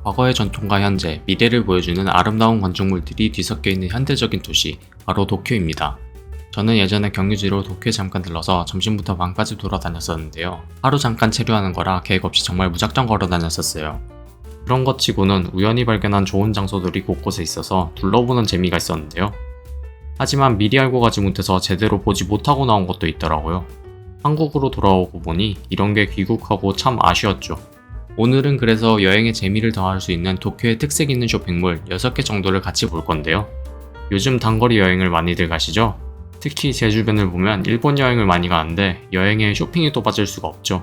과거의 전통과 현재, 미래를 보여주는 아름다운 건축물들이 뒤섞여 있는 현대적인 도시, 바로 도쿄입니다. 저는 예전에 경유지로 도쿄에 잠깐 들러서 점심부터 밤까지 돌아다녔었는데요. 하루 잠깐 체류하는 거라 계획 없이 정말 무작정 걸어 다녔었어요. 그런 것 치고는 우연히 발견한 좋은 장소들이 곳곳에 있어서 둘러보는 재미가 있었는데요. 하지만 미리 알고 가지 못해서 제대로 보지 못하고 나온 것도 있더라고요. 한국으로 돌아오고 보니 이런 게 귀국하고 참 아쉬웠죠. 오늘은 그래서 여행의 재미를 더할 수 있는 도쿄의 특색 있는 쇼핑몰 6개 정도를 같이 볼 건데요. 요즘 단거리 여행을 많이들 가시죠? 특히 제 주변을 보면 일본 여행을 많이 가는데 여행에 쇼핑이 또 빠질 수가 없죠.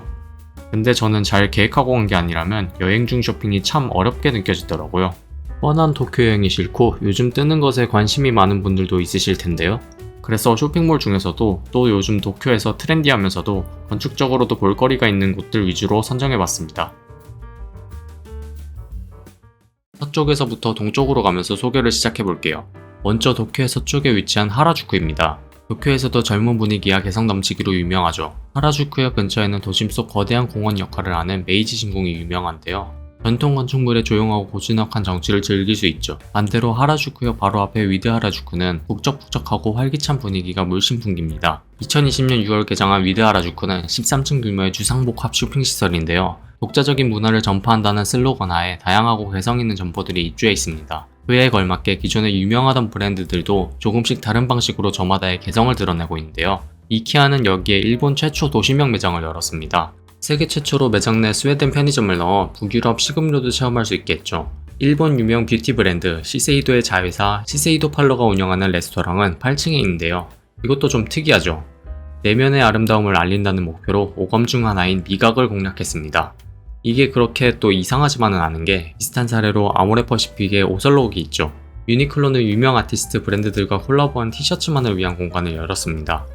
근데 저는 잘 계획하고 간 게 아니라면 여행 중 쇼핑이 참 어렵게 느껴지더라고요. 뻔한 도쿄 여행이 싫고 요즘 뜨는 것에 관심이 많은 분들도 있으실 텐데요. 그래서 쇼핑몰 중에서도 또 요즘 도쿄에서 트렌디하면서도 건축적으로도 볼거리가 있는 곳들 위주로 선정해봤습니다. 서쪽에서부터 동쪽으로 가면서 소개를 시작해볼게요. 먼저 도쿄의 서쪽에 위치한 하라주쿠입니다. 도쿄에서도 젊은 분위기와 개성 넘치기로 유명하죠. 하라주쿠역 근처에는 도심 속 거대한 공원 역할을 하는 메이지 신궁이 유명한데요. 전통 건축물의 조용하고 고즈넉한 정취를 즐길 수 있죠. 반대로 하라주쿠역 바로 앞에 위드 하라주쿠는 북적북적하고 활기찬 분위기가 물씬 풍깁니다. 2020년 6월 개장한 위드 하라주쿠는 13층 규모의 주상복합 쇼핑시설인데요. 독자적인 문화를 전파한다는 슬로건 하에 다양하고 개성있는 점포들이 입주해 있습니다. 그에 걸맞게 기존에 유명하던 브랜드들도 조금씩 다른 방식으로 저마다의 개성을 드러내고 있는데요. 이케아는 여기에 일본 최초 도시명 매장을 열었습니다. 세계 최초로 매장 내 스웨덴 편의점을 넣어 북유럽 식음료도 체험할 수 있게 했죠. 일본 유명 뷰티 브랜드 시세이도의 자회사 시세이도 팔러가 운영하는 레스토랑은 8층에 있는데요. 이것도 좀 특이하죠. 내면의 아름다움을 알린다는 목표로 오검 중 하나인 미각을 공략했습니다. 이게 그렇게 또 이상하지만은 않은 게 비슷한 사례로 아모레퍼시픽의 오설록이 있죠. 유니클로는 유명 아티스트 브랜드들과 콜라보한 티셔츠만을 위한 공간을 열었습니다.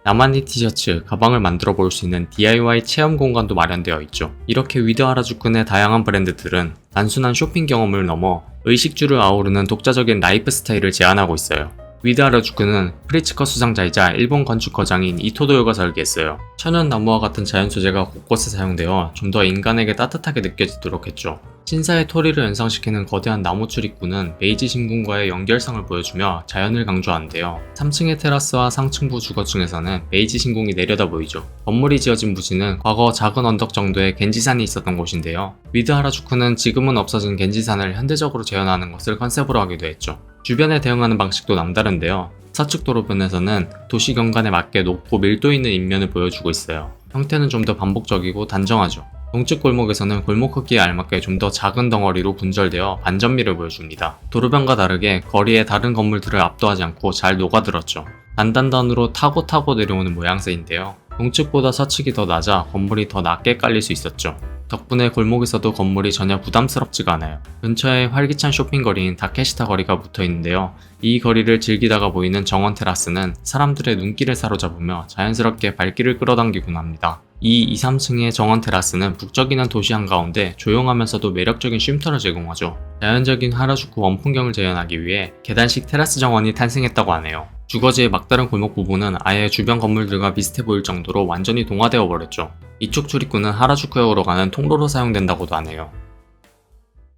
나만의 티셔츠, 가방을 만들어 볼 수 있는 DIY 체험 공간도 마련되어 있죠. 이렇게 위드 하라주쿠 내 다양한 브랜드들은 단순한 쇼핑 경험을 넘어 의식주를 아우르는 독자적인 라이프 스타일을 제안하고 있어요. 위드 하라주쿠는 프리츠커 수상자이자 일본 건축 거장인 이토도요가 설계했어요. 천연 나무와 같은 자연 소재가 곳곳에 사용되어 좀 더 인간에게 따뜻하게 느껴지도록 했죠. 신사의 토리를 연상시키는 거대한 나무 출입구는 메이지 신궁과의 연결성을 보여주며 자연을 강조하는데요. 3층의 테라스와 상층부 주거층에서는 메이지 신궁이 내려다 보이죠. 건물이 지어진 부지는 과거 작은 언덕 정도의 겐지산이 있었던 곳인데요. 위드 하라주쿠는 지금은 없어진 겐지산을 현대적으로 재현하는 것을 컨셉으로 하기도 했죠. 주변에 대응하는 방식도 남다른데요. 서측 도로변에서는 도시 경관에 맞게 높고 밀도 있는 인면을 보여주고 있어요. 형태는 좀 더 반복적이고 단정하죠. 동측 골목에서는 골목 크기에 알맞게 좀 더 작은 덩어리로 분절되어 반전미를 보여줍니다. 도로변과 다르게 거리의 다른 건물들을 압도하지 않고 잘 녹아들었죠. 단단단으로 타고 내려오는 모양새인데요. 동측보다 서측이 더 낮아 건물이 더 낮게 깔릴 수 있었죠. 덕분에 골목에서도 건물이 전혀 부담스럽지가 않아요. 근처에 활기찬 쇼핑거리인 다케시타 거리가 붙어 있는데요. 이 거리를 즐기다가 보이는 정원 테라스는 사람들의 눈길을 사로잡으며 자연스럽게 발길을 끌어당기곤 합니다. 이 2, 3층의 정원 테라스는 북적이는 도시 한가운데 조용하면서도 매력적인 쉼터를 제공하죠. 자연적인 하라주쿠 원풍경을 재현하기 위해 계단식 테라스 정원이 탄생했다고 하네요. 주거지의 막다른 골목 부분은 아예 주변 건물들과 비슷해 보일 정도로 완전히 동화되어 버렸죠. 이쪽 출입구는 하라주쿠역으로 가는 통로로 사용된다고도 하네요.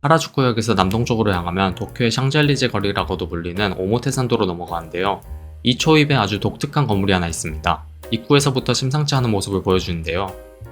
하라주쿠역에서 남동쪽으로 향하면 도쿄의 샹젤리제 거리라고도 불리는 오모테산도로 넘어가는데요. 이 초입에 아주 독특한 건물이 하나 있습니다. 입구에서부터 심상치 않은 모습을 보여주는데요.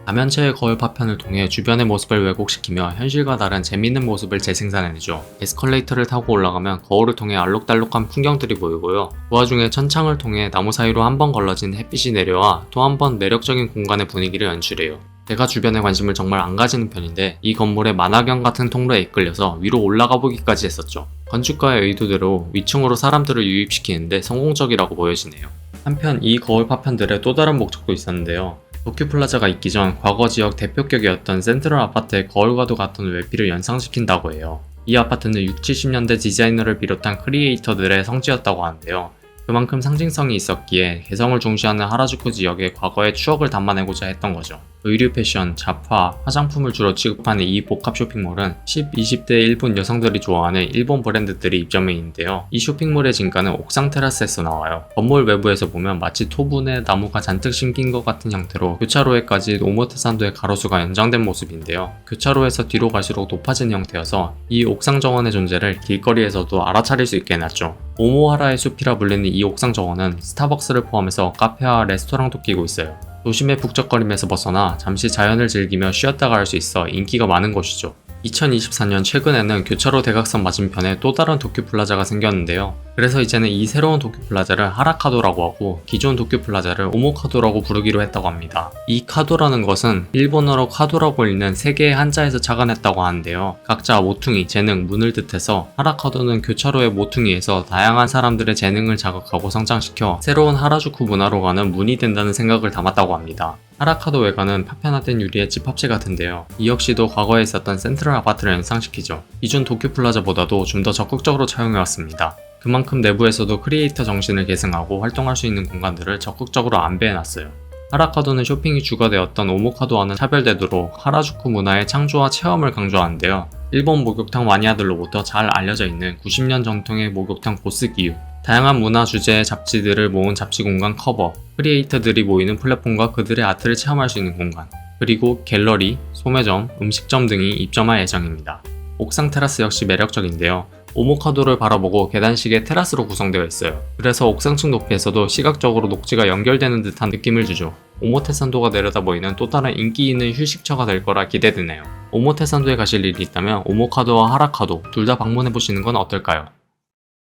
가면체의 거울 파편을 통해 주변의 모습을 왜곡시키며 현실과 다른 재미있는 모습을 재생산해내죠. 에스컬레이터를 타고 올라가면 거울을 통해 알록달록한 풍경들이 보이고요. 그 와중에 천창을 통해 나무 사이로 한 번 걸러진 햇빛이 내려와 또 한 번 매력적인 공간의 분위기를 연출해요. 제가 주변에 관심을 정말 안 가지는 편인데 이 건물의 만화경 같은 통로에 이끌려서 위로 올라가 보기까지 했었죠. 건축가의 의도대로 위층으로 사람들을 유입시키는데 성공적이라고 보여지네요. 한편 이 거울 파편들의 또 다른 목적도 있었는데요. 도쿄 플라자가 있기 전 과거 지역 대표격이었던 센트럴 아파트의 거울과도 같은 외피를 연상시킨다고 해요. 이 아파트는 60, 70년대 디자이너를 비롯한 크리에이터들의 성지였다고 하는데요. 그만큼 상징성이 있었기에 개성을 중시하는 하라주쿠 지역의 과거의 추억을 담아내고자 했던 거죠. 의류 패션, 잡화, 화장품을 주로 취급하는 이 복합 쇼핑몰은 10, 20대 일본 여성들이 좋아하는 일본 브랜드들이 입점해 있는데요. 이 쇼핑몰의 진가는 옥상 테라스에서 나와요. 건물 외부에서 보면 마치 토분에 나무가 잔뜩 심긴 것 같은 형태로 교차로에까지 오모테산도의 가로수가 연장된 모습인데요. 교차로에서 뒤로 갈수록 높아진 형태여서 이 옥상 정원의 존재를 길거리에서도 알아차릴 수 있게 해놨죠. 오모하라의 숲이라 불리는 이 옥상 정원은 스타벅스를 포함해서 카페와 레스토랑도 끼고 있어요. 도심의 북적거림에서 벗어나 잠시 자연을 즐기며 쉬었다 갈 수 있어 인기가 많은 곳이죠. 2024년 최근에는 교차로 대각선 맞은편에 또 다른 도쿄 플라자가 생겼는데요. 그래서 이제는 이 새로운 도쿄 플라자를 하라카도라고 하고 기존 도쿄 플라자를 오모카도라고 부르기로 했다고 합니다. 이 카도라는 것은 일본어로 카도라고 읽는 세 개의 한자에서 착안했다고 하는데요. 각자 모퉁이, 재능, 문을 뜻해서 하라카도는 교차로의 모퉁이에서 다양한 사람들의 재능을 자극하고 성장시켜 새로운 하라주쿠 문화로 가는 문이 된다는 생각을 담았다고 합니다. 하라카도 외관은 파편화된 유리의 집합체 같은데요. 이 역시도 과거에 있었던 센트럴 아파트를 연상시키죠. 기존 도쿄 플라자보다도 좀 더 적극적으로 차용해왔습니다. 그만큼 내부에서도 크리에이터 정신을 계승하고 활동할 수 있는 공간들을 적극적으로 안배해놨어요. 하라카도는 쇼핑이 주가 되었던 오모카도와는 차별되도록 하라주쿠 문화의 창조와 체험을 강조하는데요. 일본 목욕탕 마니아들로부터 잘 알려져 있는 90년 전통의 목욕탕 보스기유, 다양한 문화 주제의 잡지들을 모은 잡지 공간 커버, 크리에이터들이 모이는 플랫폼과 그들의 아트를 체험할 수 있는 공간, 그리고 갤러리, 소매점, 음식점 등이 입점할 예정입니다. 옥상 테라스 역시 매력적인데요. 오모카도를 바라보고 계단식의 테라스로 구성되어 있어요. 그래서 옥상층 높이에서도 시각적으로 녹지가 연결되는 듯한 느낌을 주죠. 오모테산도가 내려다 보이는 또 다른 인기 있는 휴식처가 될 거라 기대되네요. 오모테산도에 가실 일이 있다면 오모카도와 하라카도 둘 다 방문해보시는 건 어떨까요?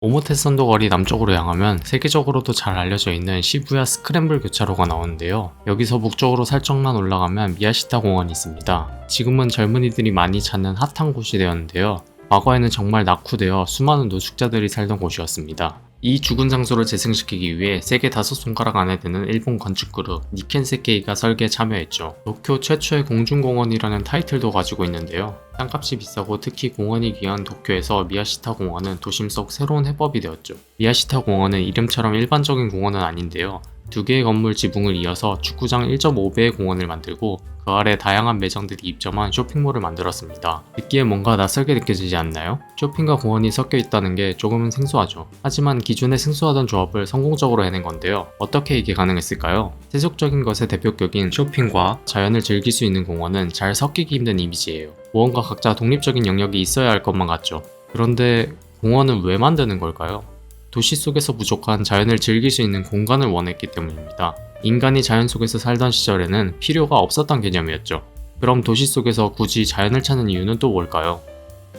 오모테산도 거리 남쪽으로 향하면 세계적으로도 잘 알려져 있는 시부야 스크램블 교차로가 나오는데요. 여기서 북쪽으로 살짝만 올라가면 미야시타 공원이 있습니다. 지금은 젊은이들이 많이 찾는 핫한 곳이 되었는데요. 과거에는 정말 낙후되어 수많은 노숙자들이 살던 곳이었습니다. 이 죽은 장소를 재생시키기 위해 세계 5손가락 안에 드는 일본 건축 그룹 니켄세케이가 설계에 참여했죠. 도쿄 최초의 공중공원이라는 타이틀도 가지고 있는데요. 땅값이 비싸고 특히 공원이 귀한 도쿄에서 미야시타 공원은 도심 속 새로운 해법이 되었죠. 미야시타 공원은 이름처럼 일반적인 공원은 아닌데요. 2개의 건물 지붕을 이어서 축구장 1.5배의 공원을 만들고 그 아래 다양한 매장들이 입점한 쇼핑몰을 만들었습니다. 듣기에 뭔가 낯설게 느껴지지 않나요? 쇼핑과 공원이 섞여 있다는 게 조금은 생소하죠. 하지만 기존에 생소하던 조합을 성공적으로 해낸 건데요. 어떻게 이게 가능했을까요? 세속적인 것의 대표격인 쇼핑과 자연을 즐길 수 있는 공원은 잘 섞이기 힘든 이미지예요. 무언가 각자 독립적인 영역이 있어야 할 것만 같죠. 그런데 공원은 왜 만드는 걸까요? 도시 속에서 부족한 자연을 즐길 수 있는 공간을 원했기 때문입니다. 인간이 자연 속에서 살던 시절에는 필요가 없었던 개념이었죠. 그럼 도시 속에서 굳이 자연을 찾는 이유는 또 뭘까요?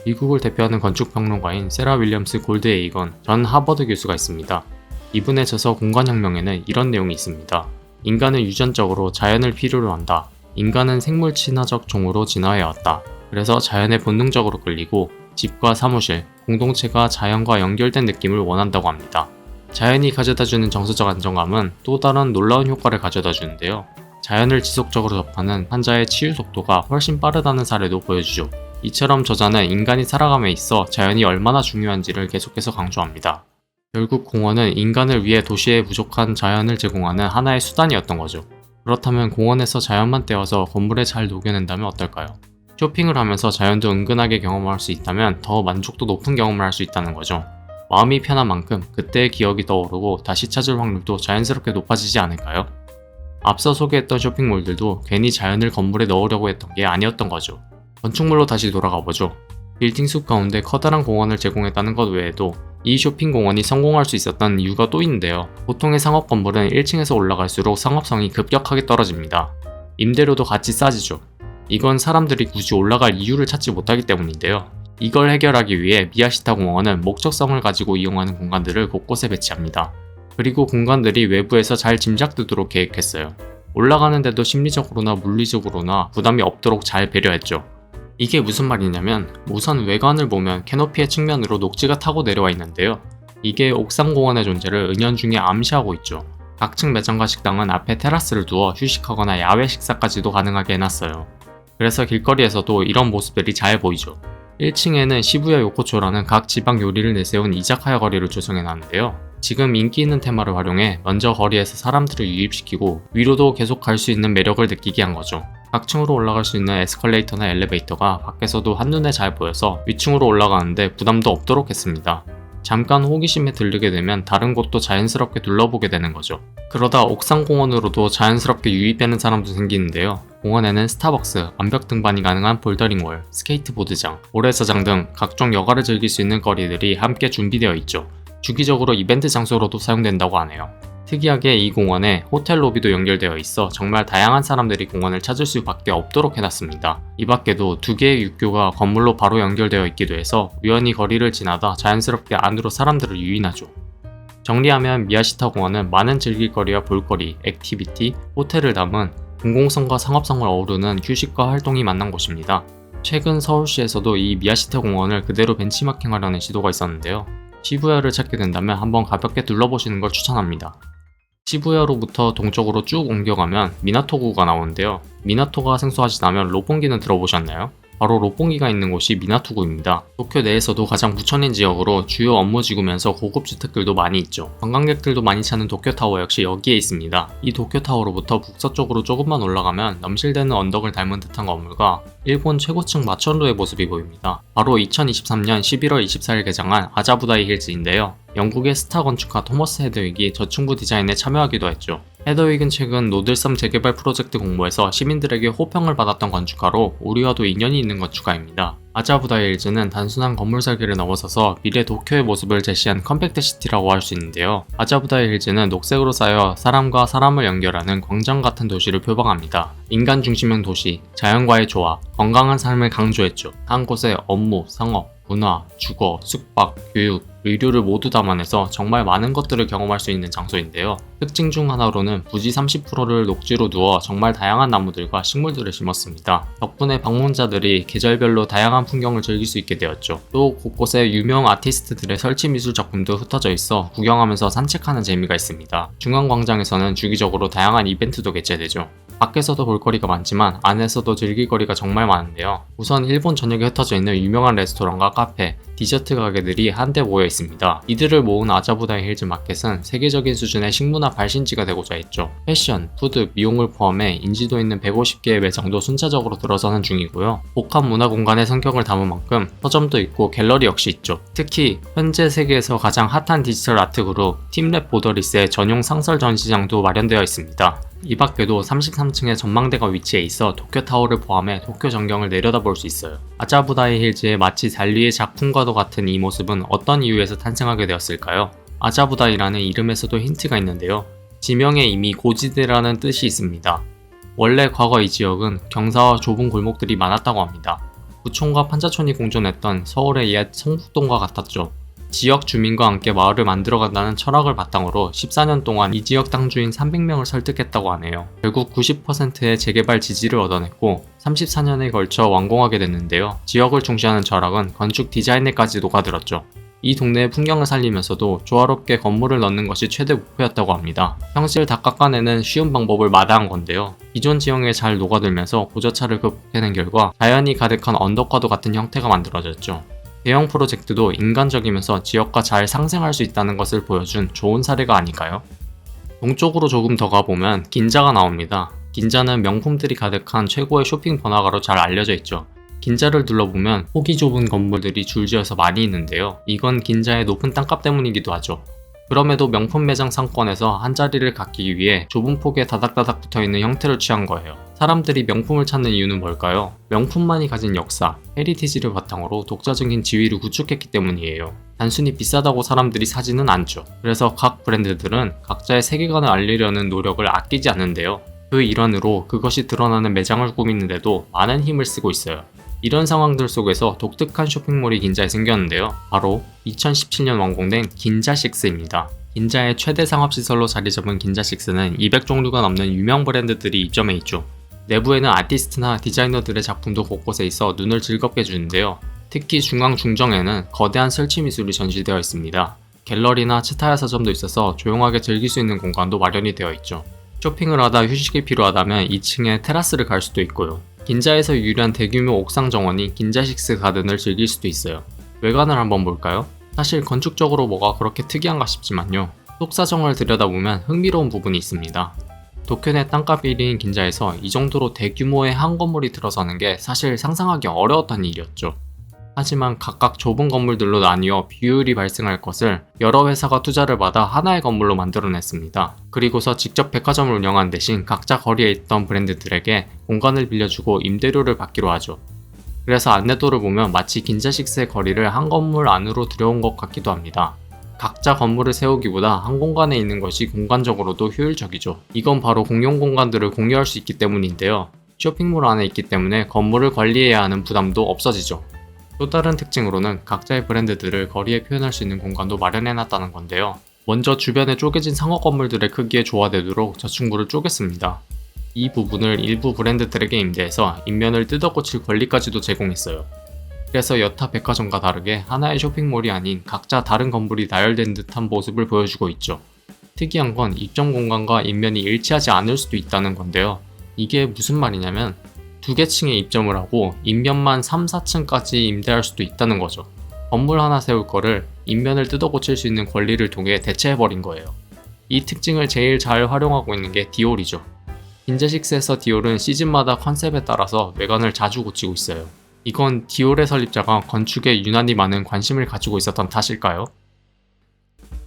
미국을 대표하는 건축평론가인 세라 윌리엄스 골드에이건 전 하버드 교수가 있습니다. 이분의 저서 공간혁명에는 이런 내용이 있습니다. 인간은 유전적으로 자연을 필요로 한다. 인간은 생물 친화적 종으로 진화해왔다. 그래서 자연에 본능적으로 끌리고 집과 사무실, 공동체가 자연과 연결된 느낌을 원한다고 합니다. 자연이 가져다주는 정서적 안정감은 또 다른 놀라운 효과를 가져다 주는데요. 자연을 지속적으로 접하는 환자의 치유 속도가 훨씬 빠르다는 사례도 보여주죠. 이처럼 저자는 인간이 살아감에 있어 자연이 얼마나 중요한지를 계속해서 강조합니다. 결국 공원은 인간을 위해 도시에 부족한 자연을 제공하는 하나의 수단이었던 거죠. 그렇다면 공원에서 자연만 떼어서 건물에 잘 녹여낸다면 어떨까요? 쇼핑을 하면서 자연도 은근하게 경험할 수 있다면 더 만족도 높은 경험을 할 수 있다는 거죠. 마음이 편한 만큼 그때의 기억이 떠오르고 다시 찾을 확률도 자연스럽게 높아지지 않을까요? 앞서 소개했던 쇼핑몰들도 괜히 자연을 건물에 넣으려고 했던 게 아니었던 거죠. 건축물로 다시 돌아가 보죠. 빌딩 숲 가운데 커다란 공원을 제공했다는 것 외에도 이 쇼핑공원이 성공할 수 있었던 이유가 또 있는데요. 보통의 상업 건물은 1층에서 올라갈수록 상업성이 급격하게 떨어집니다. 임대료도 같이 싸지죠. 이건 사람들이 굳이 올라갈 이유를 찾지 못하기 때문인데요. 이걸 해결하기 위해 미야시타 공원은 목적성을 가지고 이용하는 공간들을 곳곳에 배치합니다. 그리고 공간들이 외부에서 잘 짐작되도록 계획했어요. 올라가는데도 심리적으로나 물리적으로나 부담이 없도록 잘 배려했죠. 이게 무슨 말이냐면 우선 외관을 보면 캐노피의 측면으로 녹지가 타고 내려와 있는데요. 이게 옥상 공원의 존재를 은연중에 암시하고 있죠. 각층 매장과 식당은 앞에 테라스를 두어 휴식하거나 야외 식사까지도 가능하게 해놨어요. 그래서 길거리에서도 이런 모습들이 잘 보이죠. 1층에는 시부야 요코초라는 각 지방 요리를 내세운 이자카야 거리를 조성해놨는데요. 지금 인기 있는 테마를 활용해 먼저 거리에서 사람들을 유입시키고 위로도 계속 갈 수 있는 매력을 느끼게 한 거죠. 각 층으로 올라갈 수 있는 에스컬레이터나 엘리베이터가 밖에서도 한눈에 잘 보여서 위층으로 올라가는데 부담도 없도록 했습니다. 잠깐 호기심에 들르게 되면 다른 곳도 자연스럽게 둘러보게 되는 거죠. 그러다 옥상 공원으로도 자연스럽게 유입되는 사람도 생기는데요. 공원에는 스타벅스, 암벽 등반이 가능한 볼더링월, 스케이트보드장, 모래사장 등 각종 여가를 즐길 수 있는 거리들이 함께 준비되어 있죠. 주기적으로 이벤트 장소로도 사용된다고 하네요. 특이하게 이 공원에 호텔 로비도 연결되어 있어 정말 다양한 사람들이 공원을 찾을 수밖에 없도록 해놨습니다. 이 밖에도 두 개의 육교가 건물로 바로 연결되어 있기도 해서 우연히 거리를 지나다 자연스럽게 안으로 사람들을 유인하죠. 정리하면 미야시타 공원은 많은 즐길거리와 볼거리, 액티비티, 호텔을 담은 공공성과 상업성을 어우르는 휴식과 활동이 만난 곳입니다. 최근 서울시에서도 이 미야시타 공원을 그대로 벤치마킹하려는 시도가 있었는데요. 시부야를 찾게 된다면 한번 가볍게 둘러보시는 걸 추천합니다. 시부야로부터 동쪽으로 쭉 옮겨가면 미나토구가 나오는데요. 미나토가 생소하지 않으면 롯본기는 들어보셨나요? 바로 롯본기가 있는 곳이 미나토구입니다. 도쿄 내에서도 가장 부천인 지역으로 주요 업무지구면서 고급 주택들도 많이 있죠. 관광객들도 많이 찾는 도쿄타워 역시 여기에 있습니다. 이 도쿄타워로부터 북서쪽으로 조금만 올라가면 넘실대는 언덕을 닮은 듯한 건물과 일본 최고층 마천루의 모습이 보입니다. 바로 2023년 11월 24일 개장한 아자부다이 힐즈인데요. 영국의 스타 건축가 토머스 헤드윅이 저층부 디자인에 참여하기도 했죠. 헤더윅은 최근 노들섬 재개발 프로젝트 공모에서 시민들에게 호평을 받았던 건축가로 우리와도 인연이 있는 건축가입니다. 아자부다이 힐즈는 단순한 건물 설계를 넘어서서 미래 도쿄의 모습을 제시한 컴팩트 시티라고 할 수 있는데요. 아자부다이 힐즈는 녹색으로 쌓여 사람과 사람을 연결하는 광장 같은 도시를 표방합니다. 인간 중심형 도시, 자연과의 조화, 건강한 삶을 강조했죠. 한 곳에 업무, 상업, 문화, 주거, 숙박, 교육, 의료를 모두 담아내서 정말 많은 것들을 경험할 수 있는 장소인데요. 특징 중 하나로는 부지 30%를 녹지로 두어 정말 다양한 나무들과 식물들을 심었습니다. 덕분에 방문자들이 계절별로 다양한 풍경을 즐길 수 있게 되었죠. 또 곳곳에 유명 아티스트들의 설치 미술 작품도 흩어져 있어 구경하면서 산책하는 재미가 있습니다. 중앙광장에서는 주기적으로 다양한 이벤트도 개최되죠. 밖에서도 볼거리가 많지만 안에서도 즐길거리가 정말 많은데요. 우선 일본 전역에 흩어져 있는 유명한 레스토랑과 카페, 디저트 가게들이 한데 모여 있습니다. 이들을 모은 아자부다이 힐즈 마켓은 세계적인 수준의 식문화 발신지가 되고자 했죠. 패션, 푸드, 미용을 포함해 인지도 있는 150개의 매장도 순차적으로 들어서는 중이고요. 복합 문화 공간의 성격을 담은 만큼 서점도 있고 갤러리 역시 있죠. 특히 현재 세계에서 가장 핫한 디지털 아트 그룹 팀랩 보더리스의 전용 상설 전시장도 마련되어 있습니다. 이 밖에도 33층의 전망대가 위치해 있어 도쿄타워를 포함해 도쿄 전경을 내려다볼 수 있어요. 아자부다이 힐즈의 마치 달리의 작품과도 같은 이 모습은 어떤 이유에서 탄생하게 되었을까요? 아자부다이라는 이름에서도 힌트가 있는데요. 지명에 이미 고지대라는 뜻이 있습니다. 원래 과거 이 지역은 경사와 좁은 골목들이 많았다고 합니다. 부촌과 판자촌이 공존했던 서울의 옛 성북동과 같았죠. 지역 주민과 함께 마을을 만들어간다는 철학을 바탕으로 14년 동안 이 지역 당주인 300명을 설득했다고 하네요. 결국 90%의 재개발 지지를 얻어냈고 34년에 걸쳐 완공하게 됐는데요. 지역을 중시하는 철학은 건축 디자인에까지 녹아들었죠. 이 동네의 풍경을 살리면서도 조화롭게 건물을 넣는 것이 최대 목표였다고 합니다. 평지를 다 깎아내는 쉬운 방법을 마다한 건데요. 기존 지형에 잘 녹아들면서 고저차를 극복해낸 결과 자연이 가득한 언덕과도 같은 형태가 만들어졌죠. 대형 프로젝트도 인간적이면서 지역과 잘 상생할 수 있다는 것을 보여준 좋은 사례가 아닐까요? 동쪽으로 조금 더 가보면 긴자가 나옵니다. 긴자는 명품들이 가득한 최고의 쇼핑 번화가로 잘 알려져 있죠. 긴자를 둘러보면 폭이 좁은 건물들이 줄지어서 많이 있는데요. 이건 긴자의 높은 땅값 때문이기도 하죠. 그럼에도 명품 매장 상권에서 한 자리를 갖기 위해 좁은 폭에 다닥다닥 붙어있는 형태를 취한 거예요. 사람들이 명품을 찾는 이유는 뭘까요? 명품만이 가진 역사, 헤리티지를 바탕으로 독자적인 지위를 구축했기 때문이에요. 단순히 비싸다고 사람들이 사지는 않죠. 그래서 각 브랜드들은 각자의 세계관을 알리려는 노력을 아끼지 않는데요. 그 일환으로 그것이 드러나는 매장을 꾸미는데도 많은 힘을 쓰고 있어요. 이런 상황들 속에서 독특한 쇼핑몰이 긴자에 생겼는데요. 바로 2017년 완공된 긴자6입니다. 긴자의 최대 상업시설로 자리 잡은 긴자6는 200종류가 넘는 유명 브랜드들이 입점해 있죠. 내부에는 아티스트나 디자이너들의 작품도 곳곳에 있어 눈을 즐겁게 해주는데요. 특히 중앙 중정에는 거대한 설치 미술이 전시되어 있습니다. 갤러리나 츠타야 서점도 있어서 조용하게 즐길 수 있는 공간도 마련이 되어 있죠. 쇼핑을 하다 휴식이 필요하다면 2층에 테라스를 갈 수도 있고요. 긴자에서 유일한 대규모 옥상 정원이 긴자6 가든을 즐길 수도 있어요. 외관을 한번 볼까요? 사실 건축적으로 뭐가 그렇게 특이한가 싶지만요. 속사정을 들여다보면 흥미로운 부분이 있습니다. 도쿄 내 땅값 1위인 긴자에서 이 정도로 대규모의 한 건물이 들어서는 게 사실 상상하기 어려웠던 일이었죠. 하지만 각각 좁은 건물들로 나뉘어 비효율이 발생할 것을 여러 회사가 투자를 받아 하나의 건물로 만들어냈습니다. 그리고서 직접 백화점을 운영한 대신 각자 거리에 있던 브랜드들에게 공간을 빌려주고 임대료를 받기로 하죠. 그래서 안내도를 보면 마치 긴자식스의 거리를 한 건물 안으로 들여온 것 같기도 합니다. 각자 건물을 세우기보다 한 공간에 있는 것이 공간적으로도 효율적이죠. 이건 바로 공용 공간들을 공유할 수 있기 때문인데요. 쇼핑몰 안에 있기 때문에 건물을 관리해야 하는 부담도 없어지죠. 또 다른 특징으로는 각자의 브랜드들을 거리에 표현할 수 있는 공간도 마련해놨다는 건데요. 먼저 주변에 쪼개진 상업 건물들의 크기에 조화되도록 저층부를 쪼갰습니다. 이 부분을 일부 브랜드들에게 임대해서 인면을 뜯어고칠 권리까지도 제공했어요. 그래서 여타 백화점과 다르게 하나의 쇼핑몰이 아닌 각자 다른 건물이 나열된 듯한 모습을 보여주고 있죠. 특이한 건 입점 공간과 인면이 일치하지 않을 수도 있다는 건데요. 이게 무슨 말이냐면 두 개 층에 입점을 하고 인면만 3, 4층까지 임대할 수도 있다는 거죠. 건물 하나 세울 거를 인면을 뜯어 고칠 수 있는 권리를 통해 대체해버린 거예요. 이 특징을 제일 잘 활용하고 있는 게 디올이죠. 긴자식스에서 디올은 시즌마다 컨셉에 따라서 외관을 자주 고치고 있어요. 이건 디올의 설립자가 건축에 유난히 많은 관심을 가지고 있었던 탓일까요?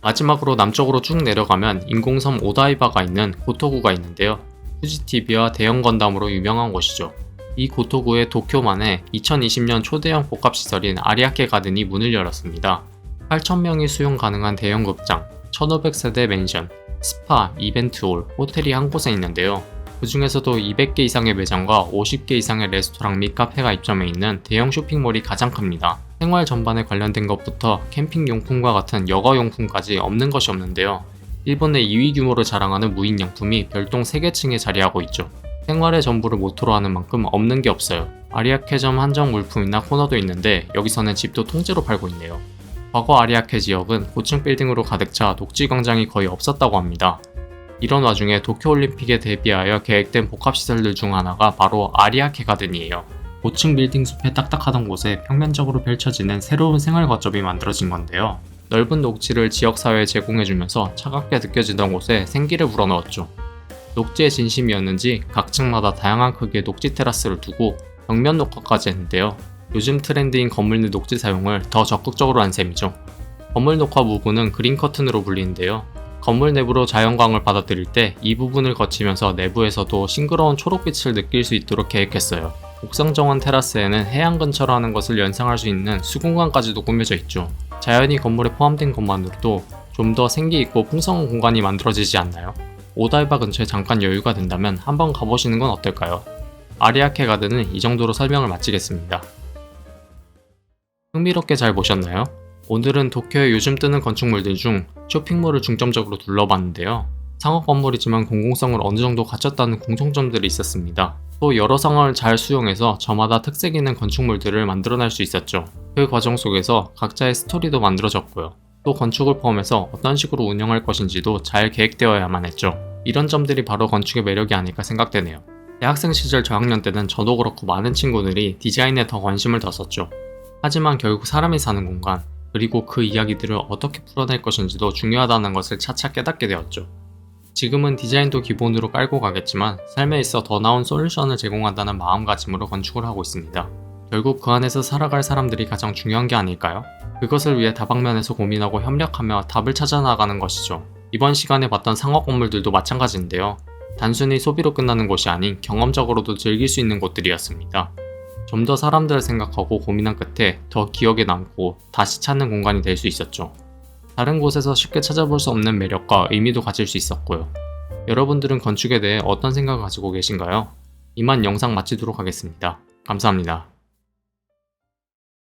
마지막으로 남쪽으로 쭉 내려가면 인공섬 오다이바가 있는 고토구가 있는데요. 후지티비와 대형 건담으로 유명한 곳이죠. 이 고토구의 도쿄만에 2020년 초대형 복합시설인 아리아케 가든이 문을 열었습니다. 8,000명이 수용 가능한 대형 극장, 1,500세대 맨션, 스파, 이벤트홀, 호텔이 한 곳에 있는데요. 그 중에서도 200개 이상의 매장과 50개 이상의 레스토랑 및 카페가 입점해 있는 대형 쇼핑몰이 가장 큽니다. 생활 전반에 관련된 것부터 캠핑용품과 같은 여가용품까지 없는 것이 없는데요. 일본의 2위 규모를 자랑하는 무인양품이 별동 3개 층에 자리하고 있죠. 생활의 전부를 모토로 하는 만큼 없는 게 없어요. 아리아케점 한정 물품이나 코너도 있는데 여기서는 집도 통째로 팔고 있네요. 과거 아리아케 지역은 고층 빌딩으로 가득 차 녹지 광장이 거의 없었다고 합니다. 이런 와중에 도쿄올림픽에 대비하여 계획된 복합시설들 중 하나가 바로 아리아케 가든이에요. 고층 빌딩 숲에 딱딱하던 곳에 평면적으로 펼쳐지는 새로운 생활 거점이 만들어진 건데요. 넓은 녹지를 지역사회에 제공해주면서 차갑게 느껴지던 곳에 생기를 불어넣었죠. 녹지의 진심이었는지 각 층마다 다양한 크기의 녹지 테라스를 두고 벽면 녹화까지 했는데요. 요즘 트렌드인 건물 내 녹지 사용을 더 적극적으로 한 셈이죠. 건물 녹화 부분은 그린 커튼으로 불리는데요. 건물 내부로 자연광을 받아들일 때 이 부분을 거치면서 내부에서도 싱그러운 초록빛을 느낄 수 있도록 계획했어요. 옥상 정원 테라스에는 해안 근처로 하는 것을 연상할 수 있는 수공간까지도 꾸며져 있죠. 자연이 건물에 포함된 것만으로도 좀 더 생기있고 풍성한 공간이 만들어지지 않나요? 오다이바 근처에 잠깐 여유가 된다면 한번 가보시는 건 어떨까요? 아리아케 가든은 이 정도로 설명을 마치겠습니다. 흥미롭게 잘 보셨나요? 오늘은 도쿄의 요즘 뜨는 건축물들 중 쇼핑몰을 중점적으로 둘러봤는데요. 상업 건물이지만 공공성을 어느 정도 갖췄다는 공통점들이 있었습니다. 또 여러 상황을 잘 수용해서 저마다 특색 있는 건축물들을 만들어낼 수 있었죠. 그 과정 속에서 각자의 스토리도 만들어졌고요. 또 건축을 포함해서 어떤 식으로 운영할 것인지도 잘 계획되어야만 했죠. 이런 점들이 바로 건축의 매력이 아닐까 생각되네요. 대학생 시절 저학년 때는 저도 그렇고 많은 친구들이 디자인에 더 관심을 뒀었죠. 하지만 결국 사람이 사는 공간, 그리고 그 이야기들을 어떻게 풀어낼 것인지도 중요하다는 것을 차차 깨닫게 되었죠. 지금은 디자인도 기본으로 깔고 가겠지만 삶에 있어 더 나은 솔루션을 제공한다는 마음가짐으로 건축을 하고 있습니다. 결국 그 안에서 살아갈 사람들이 가장 중요한 게 아닐까요? 그것을 위해 다방면에서 고민하고 협력하며 답을 찾아 나가는 것이죠. 이번 시간에 봤던 상업 건물들도 마찬가지인데요. 단순히 소비로 끝나는 곳이 아닌 경험적으로도 즐길 수 있는 곳들이었습니다. 좀 더 사람들을 생각하고 고민한 끝에 더 기억에 남고 다시 찾는 공간이 될 수 있었죠. 다른 곳에서 쉽게 찾아볼 수 없는 매력과 의미도 가질 수 있었고요. 여러분들은 건축에 대해 어떤 생각을 가지고 계신가요? 이만 영상 마치도록 하겠습니다. 감사합니다.